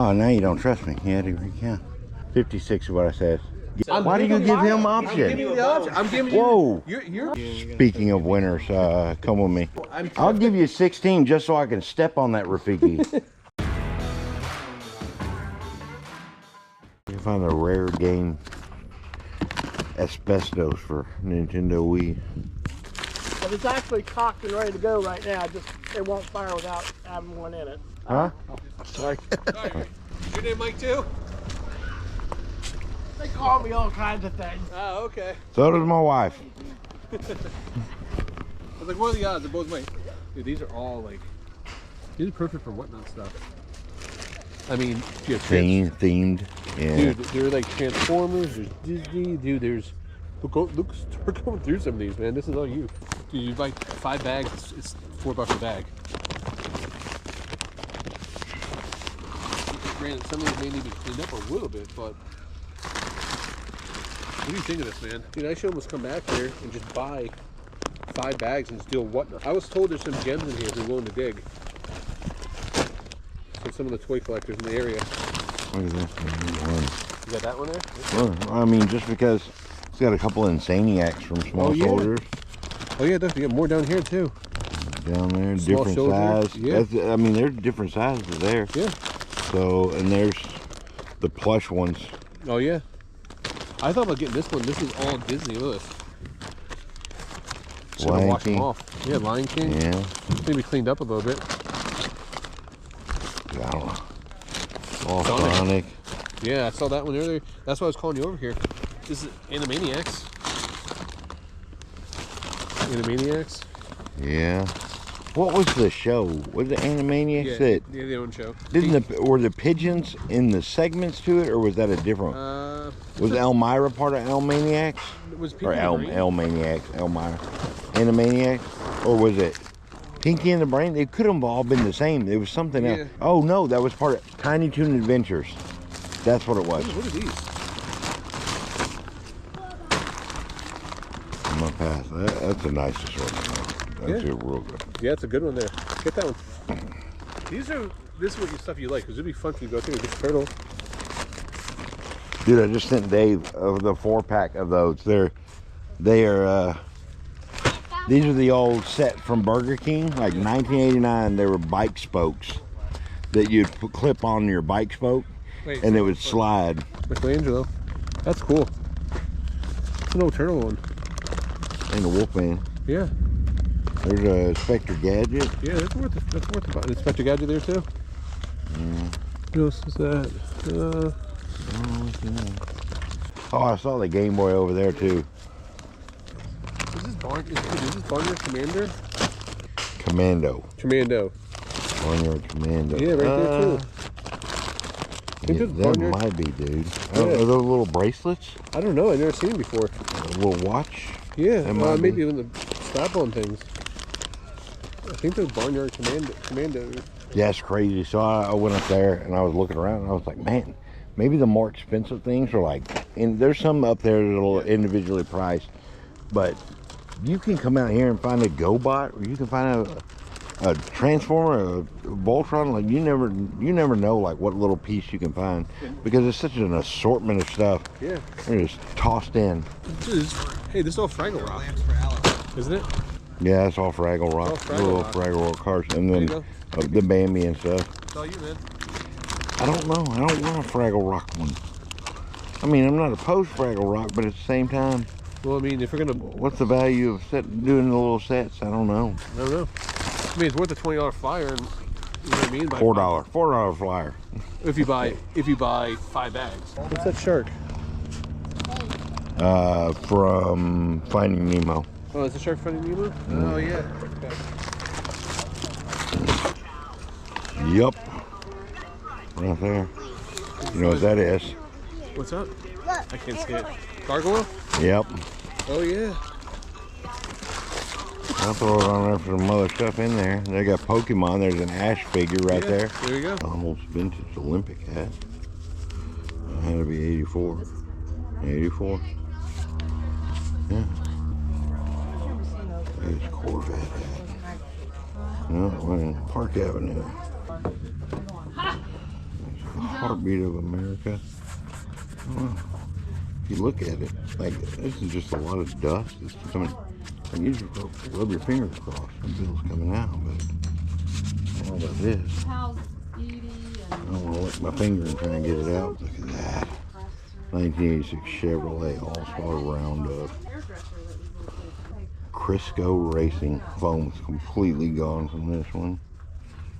Oh, now you don't trust me. You had to recount. 56 is what I said. I'm Why do you give him I'm option? giving you the option. I'm giving you. Whoa. You're Speaking of winners, come with me. I'll give you 16 just so I can step on that Rafiki. You can find a rare game, Asbestos for Nintendo Wii. But it's actually cocked and ready to go right now. Just it won't fire without having one in it. Huh? Sorry. Your name Mike too? They call me all kinds of things. Oh, okay. So does my wife. I was like, what are the odds? They're both Mike. Dude, these are all like, these are perfect for whatnot stuff. I mean, you have Themed. Yeah. Dude, they're like Transformers, there's Disney, dude, there's, look, we're going through some of these, man. This is all you. Dude, you buy 5 bags, it's $4 a bag. Granted, some of these may need to be cleaned up a little bit, but what do you think of this, man? Dude, I should almost come back here and just buy 5 bags and just deal whatnot. I was told there's some gems in here if you're willing to dig. So some of the toy collectors in the area. Look at this one. You got that one there? Well, I mean, just because it's got a couple of Insaniacs from Small Soldiers. Oh yeah, definitely. You got more down here too. Down there, Small different Soldier, size. yeah. I mean, there's different sizes there. Yeah. So, and there's the plush ones. Oh yeah. I thought about getting this one. This is all Disney. Look at this. Should have washed them off. Yeah, Lion King. Yeah. Maybe cleaned up a little bit. I don't know. All Sonic. Yeah, I saw that one earlier. That's why I was calling you over here. This is Animaniacs. Animaniacs. Yeah. What was the show? Was it Animaniacs that? Yeah, their own show. Were the pigeons in the segments to it, or was that a different? Was Elmira part of Elmaniacs? It was Or Elmaniacs, Elmira, Animaniacs, or was it Pinky and the Brain? They could have all been the same. It was something else. Oh no, that was part of Tiny Toon Adventures. That's what it was. What are these? I'm gonna pass. That's a nice assortment. That's real good. Yeah, it's a good one there. Get that one. This is what stuff you like, because it'd be funky to go through this turtle. Dude, I just sent Dave the 4-pack of those. These are the old set from Burger King, like 1989. They were bike spokes that you'd clip on your bike spoke, and it would slide. Michelangelo. That's cool. It's an old turtle one. And the Wolfman. Yeah. There's a Inspector Gadget. Yeah, that's worth about. Inspector Gadget there too. What else is that? Oh, I saw the Game Boy over there too. Is this Barnyard Commander? Commando. Barnyard Commando. Yeah, right there too. Yeah, that might be, dude. Are those little bracelets? I don't know. I've never seen them before. A little watch? Yeah, maybe even the strap-on things. I think those Barnyard Commando. Yeah, it's crazy. So I went up there and I was looking around and I was like, man, maybe the more expensive things are like, and there's some up there that'll individually priced, but you can come out here and find a GoBot, or you can find a Transformer, a Voltron. Like you never know like what little piece you can find, because it's such an assortment of stuff. Yeah, they're just tossed in. Hey, this is all Fraggle Rock, isn't it? Yeah, it's all Fraggle Rock. Little Fraggle Rock cars, and then the Bambi and stuff. It's all you, man. I don't know. I don't want a Fraggle Rock one. I mean, I'm not opposed to Fraggle Rock, but at the same time, well, I mean, if we're gonna, what's the value of doing the little sets? I don't know. I don't know. I mean, it's worth a $20 flyer, and you know what I mean. $4 flyer. If you buy 5 bags. What's that shark? From Finding Nemo. Oh, is the shark Finding Nemo? Oh yeah. Okay. Yup. Right there. You know what that is? What's up? I can't see it. Gargoyle? Yep. Oh yeah. I'll throw it on there for some other stuff in there. They got Pokemon. There's an Ash figure right there. There you go. Almost vintage Olympic hat. It had to be 84. 84. Yeah. There's Corvette hat. No, we're in Park Avenue. heartbeat of America. Well, if you look at it, like this is just a lot of dust. It's coming. And you just rub your fingers across. Some bill's coming out, but I don't know about this. How's Edie I don't want to lick my finger and try and get it out. Look at that. 1986 Chevrolet All-Star Roundup. Crisco Racing foam is completely gone from this one.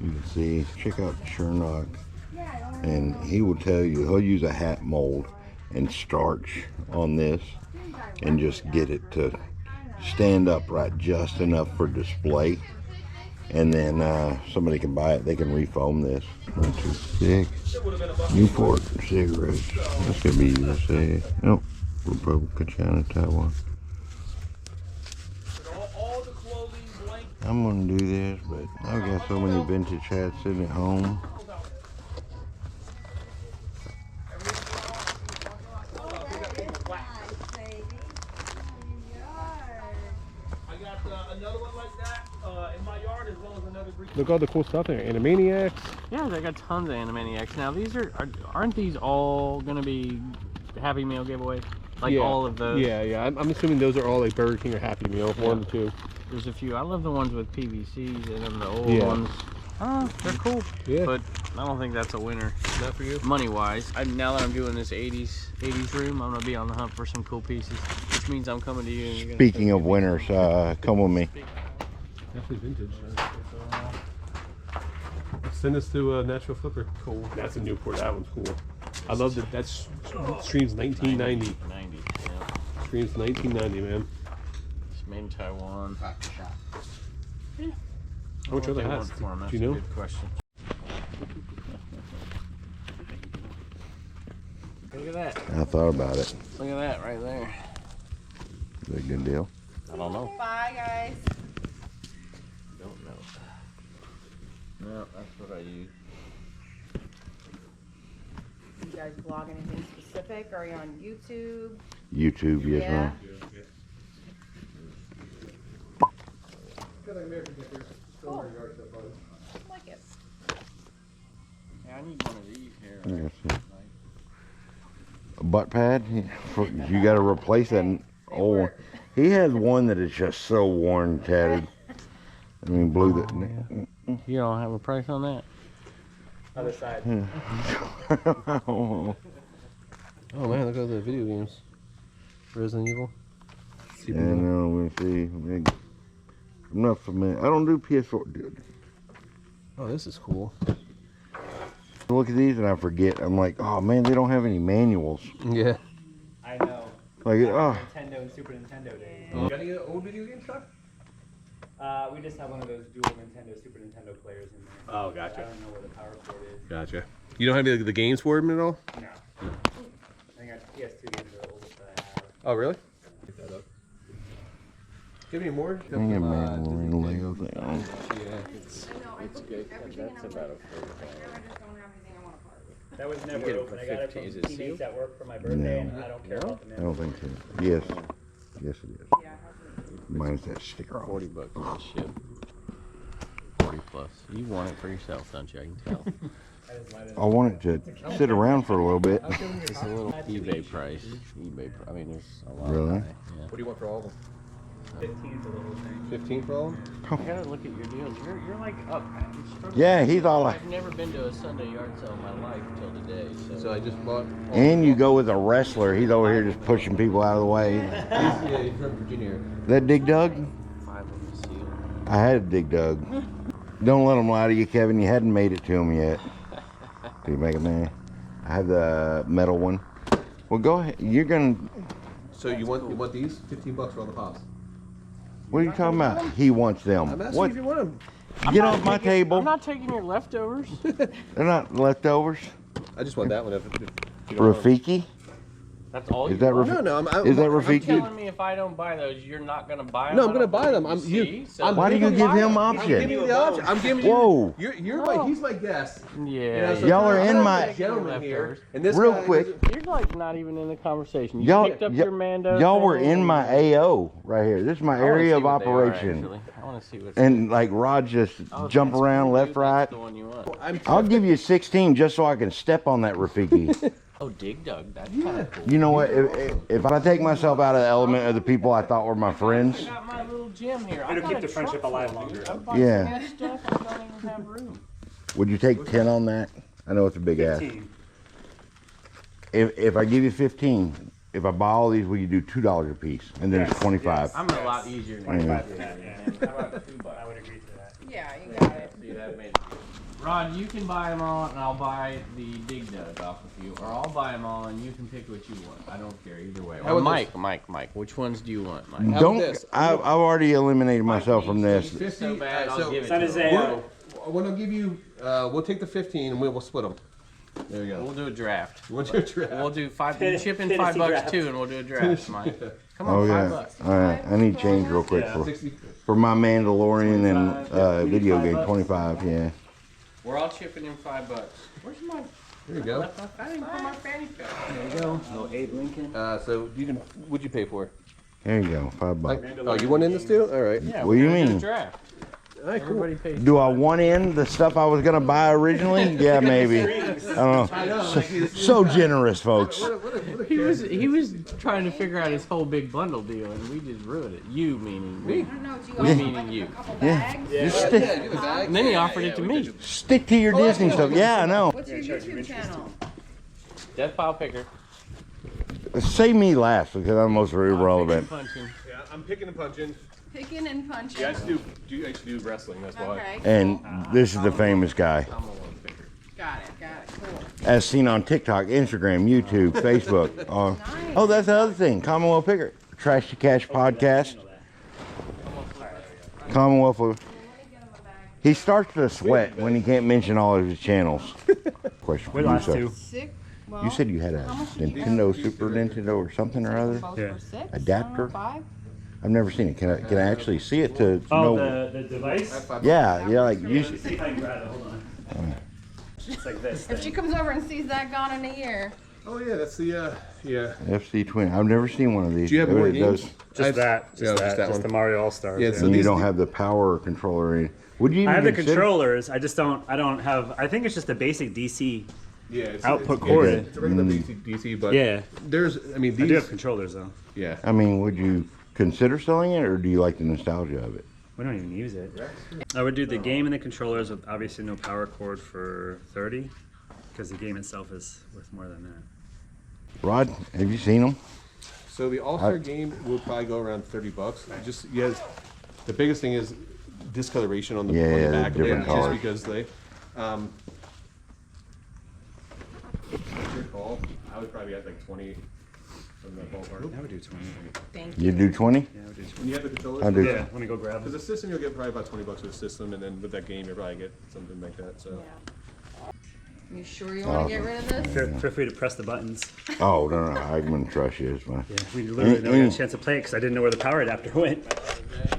You can see, check out Chernock, and he will tell you, he'll use a hat mold and starch on this and just get it to stand upright just enough for display. And then somebody can buy it, they can refoam this. Not too thick. Newport cigarettes. That's gonna be USA. Nope. Republic, China, Taiwan. I'm gonna do this, but I've got so many vintage hats sitting at home. Look at all the cool stuff there. Animaniacs. Yeah, they got tons of Animaniacs. Now these aren't these all gonna be Happy Meal giveaway? Like yeah. all of those? Yeah. I'm assuming those are all like Burger King or Happy Meal, one or two. There's a few. I love the ones with PVCs in them, the old Yeah. ones. They're cool. Yeah. But I don't think that's a winner. Not for you. Money wise. Now that I'm doing this 80s room, I'm gonna be on the hunt for some cool pieces. Which means I'm coming to you. And you're gonna Speaking of winners, come with me. Definitely vintage. Send this to Natural Flipper. Cool. That's a Newport. That one's cool. I love that. That's streams 1990. 90. Yeah. Streams 1990, man. It's made in Taiwan. How much are the hats? Do Do you know? Good question. Look at that. I thought about it. Look at that right there. Is that a good deal? I don't know. Bye, guys. Don't know. No, that's what I use. You guys vlog anything specific? Are you on YouTube? YouTube, yes, Yeah. ma'am. Cool. I like it. Yeah, I need one of these here. Yes, a butt pad? You got to replace that old one. He has one that is just so worn, tattered. I mean, blue that. You don't have a price on that? Other side. Oh man, look at the video games. Resident Evil. Yeah, no, we'll see. I'm not familiar. I don't do PS4. Dude. Oh, this is cool. I look at these and I forget. I'm like, oh man, they don't have any manuals. Yeah. I know. Like, oh. Nintendo and Super Nintendo days. Got any old video game stuff? We just have one of those dual Nintendo, Super Nintendo players in there. Oh, I gotcha. don't know where the power cord is. Gotcha. You don't have any of the games for them at all? No. I think our PS2 games are the oldest that I have. Oh, really? Pick that up. Do you have any more? I think a manual Lego thing. Yeah, it's good. That's about a That was get never it open. for I got it 15. from Is it teammates sealed? at work for my birthday, and I don't care about the I don't think so. Yes. Yes, it is. Minus that sticker on. 40 bucks on the ship. 40 plus. You want it for yourself, don't you? I can tell. I want it to sit around for a little bit. It's a little eBay price. I mean, there's a lot. Really? High. Yeah. What do you want for all of them? 15 for the whole thing. 15 for all of them? I gotta look at your deals. You're like up. I'm struggling. Yeah, he's all like, I've never been to a Sunday yard sale in my life till today. So I just bought. and you go with a wrestler. He's over here just pushing people out of the way. Yeah, he's from Virginia. That Dig Dug? 5 of them sealed. I had a Dig Dug. Don't let him lie to you, Kevin. You hadn't made it to him yet. Do you make it, man? I have the metal one. Well, go ahead. You're gonna. So you want these? 15 bucks for all the pops. What are you talking about? He wants them. I'm asking What? if you want them. Get off my I'm table. not taking your leftovers. They're not leftovers. I just want that one. If you don't want 'em. Rafiki. That's all Is you that want? No, Is that You're Rafiki? telling me if I don't buy those, you're not gonna buy them? No, I'm gonna buy them. Why do you give him I'm option? giving you the option. I'm giving Whoa. You're my. He's my guest. Yeah. So Y'all are I'm in a my- gentleman here, and this Real guy quick. You're like not even in the conversation. You Y'all, picked up your Mando. y'all were thing in and- my AO right here. This is my I wanna area see of what they are, operation. actually. I want to see what's And like Rod just jump that's around cool, left, dude. right. That's the one you want. I'll give you 16 just so I can step on that Rafiki. Oh, Dig Dug. That's kind of cool. You know what? If I take myself out of the element of the people I thought were my friends, I got my little gym here. It'll keep the friendship alive longer. yeah. Stuff, I don't even have room. Would you take 10 on that? I know it's a big ask. 15. If I give you 15, if I buy all these, will you do $2 a piece? And then it's 25. I'm a lot easier than you. 25 for that, yeah. How about $2? I would agree to that. Yeah, you got it. See, that made it. Rod, you can buy them all, and I'll buy the Dig Dug off of you, or I'll buy them all, and you can pick what you want. I don't care either way. How Or about Mike, which ones do you want, Mike? Don't. this? I've already eliminated myself from this. 50. So bad, I'll give it San to Jose, him. When I'll give you, we'll take the 15 and we'll split them. There you go. We'll do a draft. We'll do a draft. We'll do five. You chip in $5 draft. too, and we'll do a draft, Mike. Come on, Oh yeah. $5. All right. I need change real quick Yeah. 60. for my Mandalorian and video game. 25. Yeah. We're all chipping in $5. Where's my? There you go. I didn't put my fanny pack. There you go. No Abe Lincoln. So you can. What'd you pay for? There you go. $5. Oh, you want in this too? All right. Yeah. What do you we're gonna mean? do a draft. All right. Cool. Everybody pays. Do I want in the stuff I was gonna buy originally? Yeah, maybe. I don't know. I know. So generous, folks. He was trying to figure out his whole big bundle deal, and we just ruined it. You meaning me? I don't know, do you Me want meaning you. a couple Yeah. bags? Just Yeah, stick, do the bag. And then he offered it to me. stick to your Disney stuff. Yeah, I know. What's your YouTube channel? Death Pile Picker. Say me last because I'm most irrelevant. Punching. Yeah, I'm picking and punching. Picking and punching. Yeah, I used to do wrestling. That's why. Okay. And this is the famous guy. I'm a one picker. Got it, cool. As seen on TikTok, Instagram, YouTube, Facebook. Oh, that's the other thing. Commonwealth Picker. Trash to Cash podcast. Commonwealth. He starts to sweat when he can't mention all of his channels. Question for We're you, last sir. two. Sick. Well, You said you had a Nintendo, Super Nintendo, or something or other. both Yeah. for 6. Adapter? 5. I've never seen it. Can I actually see it to Oh, know? the device? Yeah, like you. See if I can grab it. Hold on. It's like this. If she comes over and sees that gone in a year. Oh yeah, that's the yeah. FC Twin. I've never seen one of these. Do you have It more does- games? Just that. Yeah, just that Just one. the Mario All Stars. Yeah, Yeah, so And you these- don't have the power controller in. Would you even I have the consider- controllers. I just don't. I don't have. I think it's just a basic DC. Yeah. It's, Output it's, cord. It's a regular DC, but Yeah. there's. I mean, I these. do have controllers though. Yeah. I mean, would you consider selling it, or do you like the nostalgia of it? We don't even use it. I would do the game and the controllers with obviously no power cord for 30, because the game itself is worth more than that. Rod, have you seen them? So the All-Star game will probably go around $30. Just yes, the biggest thing is discoloration on the, Yeah, on yeah, the the back of it, different just colors. because they. Your call. I would probably at like 20 from the ballpark. I would do 20. Thank You do 20? Yeah, I would do 20. When you have the controllers. I do. Yeah, let me go grab Because it. the system, you'll get probably about $20 for the system, and then with that game, you'll probably get something like that. So. Yeah. You sure you want to get rid of this? Feel free to press the buttons. Oh, no, I'm going to trust you. It's fine. Yeah, we literally never got a chance to play it because I didn't know where the power adapter went.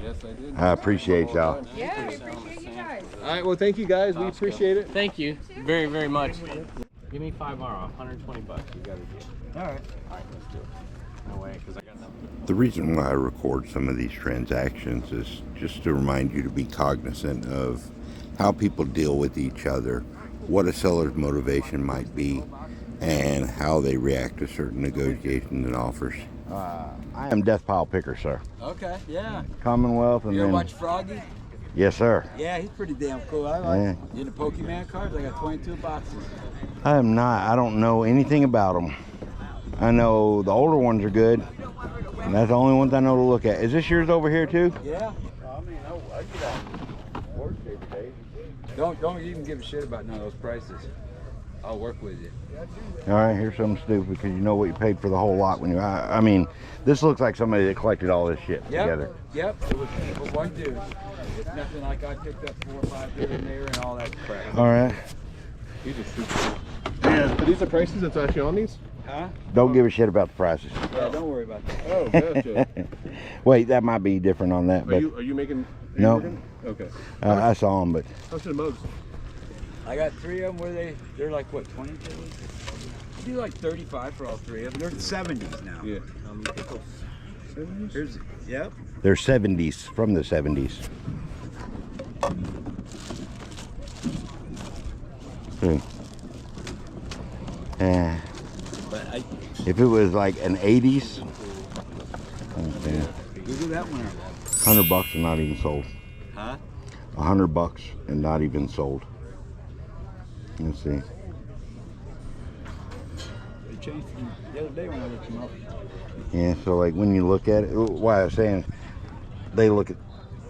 Yes, I did. I appreciate y'all. Yeah, we appreciate you guys. All right. Well, thank you guys. We appreciate it. Thank you very, very much. Give me $5 off, $120. You got to do it. All right, let's do it. No way, because I got nothing. The reason why I record some of these transactions is just to remind you to be cognizant of how people deal with each other, what a seller's motivation might be, and how they react to certain negotiations and offers. I am Death Pile Picker, sir. Okay, yeah. Commonwealth, and You ever then watch Froggy? yes, sir. Yeah, he's pretty damn cool. I like Yeah. You into Pokemon cards? I got 22 boxes. I am not. I don't know anything about them. I know the older ones are good, and that's the only ones I know to look at. Is this yours over here too? Yeah. I mean, I get out. Work every day. Don't even give a shit about none of those prices. I'll work with you. All right, here's something stupid because you know what you paid for the whole lot when you. I mean, this looks like somebody that collected all this shit together. Yep. It was one dude. It's nothing like I picked up 4 or 5 here and there and all that crap. All right. You just shoot. Yeah, Are these the prices that's actually on these? Huh? Don't give a shit about the prices. Yeah, don't worry about that. Oh, gotcha. Wait, that might be different on that, but Are you making? No. Okay. I saw them, but How much are the mugs? I got 3 of them where they're like what, 20? I do like 35 for all 3 of them. They're 70s now. Yeah. Here's, yep. they're 70s, from the 70s. But I If it was like an 80s, okay, look at that one. $100 and not even sold. Huh? $100 and not even sold. Let's see. They changed from the other day when I looked them up. Yeah, so like when you look at it, why I was saying, they look at,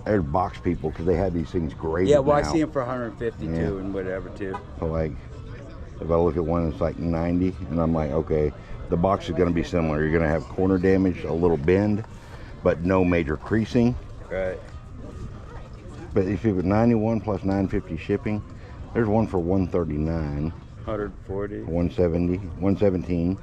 there's box people because they have these things graded Yeah, well, now. I see them for 150 Yeah. too, and whatever too. So like, if I look at one that's like 90, and I'm like, okay, the box is going to be similar. You're going to have corner damage, a little bend, but no major creasing. Right. But if it was 91 plus 950 shipping, there's one for 139, 140. 170, 117.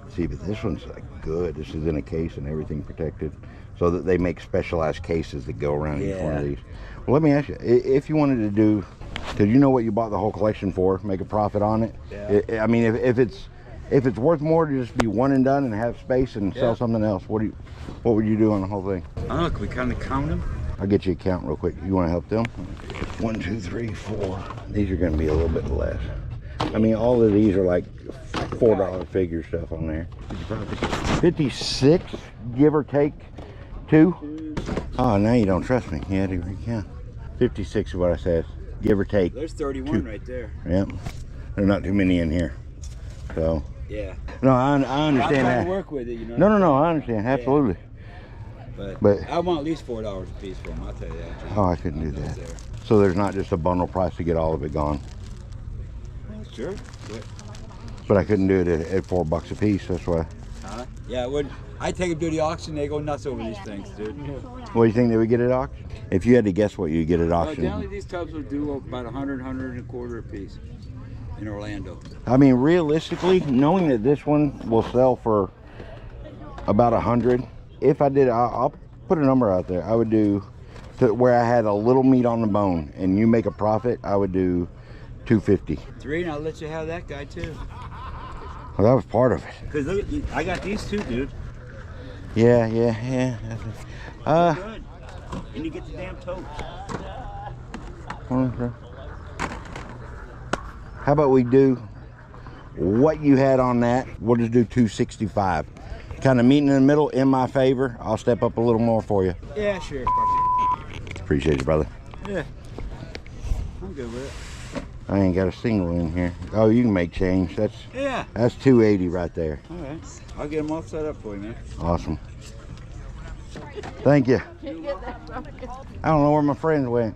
See, but this one's like good. This is in a case and everything protected, so that they make specialized cases that go around each one of Yeah. these. Well, let me ask you, if you wanted to do, because you know what you bought the whole collection for, make a profit on it. Yeah. I mean, if it's worth more to just be one and done and have space and sell Yeah. something else, what would you do on the whole thing? I don't know, can we kind of count them? I'll get you a count real quick. You want to help them? 1, 2, 3, 4. These are going to be a little bit less. I mean, all of these are like $4 figure stuff on there. 56, give or take 2. Oh, now you don't trust me. You had to recount. 56 is what I said. Give or take. There's 31 2. right there. Yep. There are not too many in here. So, Yeah. no, I I'm understand trying that. to work with it, you know. No, I understand. Absolutely. But But- I want at least $4 a piece for them. I'll tell you that. Oh, I couldn't do Those that. there. So there's not just a bundle price to get all of it gone. Well, sure. But I couldn't do it at $4 a piece. That's why. Huh? Yeah, when I take them to the auction, they go nuts over these things, dude. What do you think they would get at auction? If you had to guess what you get at Well, auction. generally these tubs will do about 100, 125 a piece in Orlando. I mean, realistically, knowing that this one will sell for about 100, if I did, I'll put a number out there. I would do to where I had a little meat on the bone, and you make a profit. I would do 250. 3, and I'll let you have that guy too. Well, that was part of it. Cause look, I got these two, dude. Yeah. Good. And you get the damn totes. Okay. How about we do what you had on that? We'll just do 265. Kind of meeting in the middle in my favor. I'll step up a little more for you. Yeah, sure. Appreciate you, brother. Yeah. I'm good with it. I ain't got a single in here. Oh, you can make change. That's Yeah. 280 right there. All right. I'll get them all set up for you, man. Awesome. Thank you. I don't know where my friends went.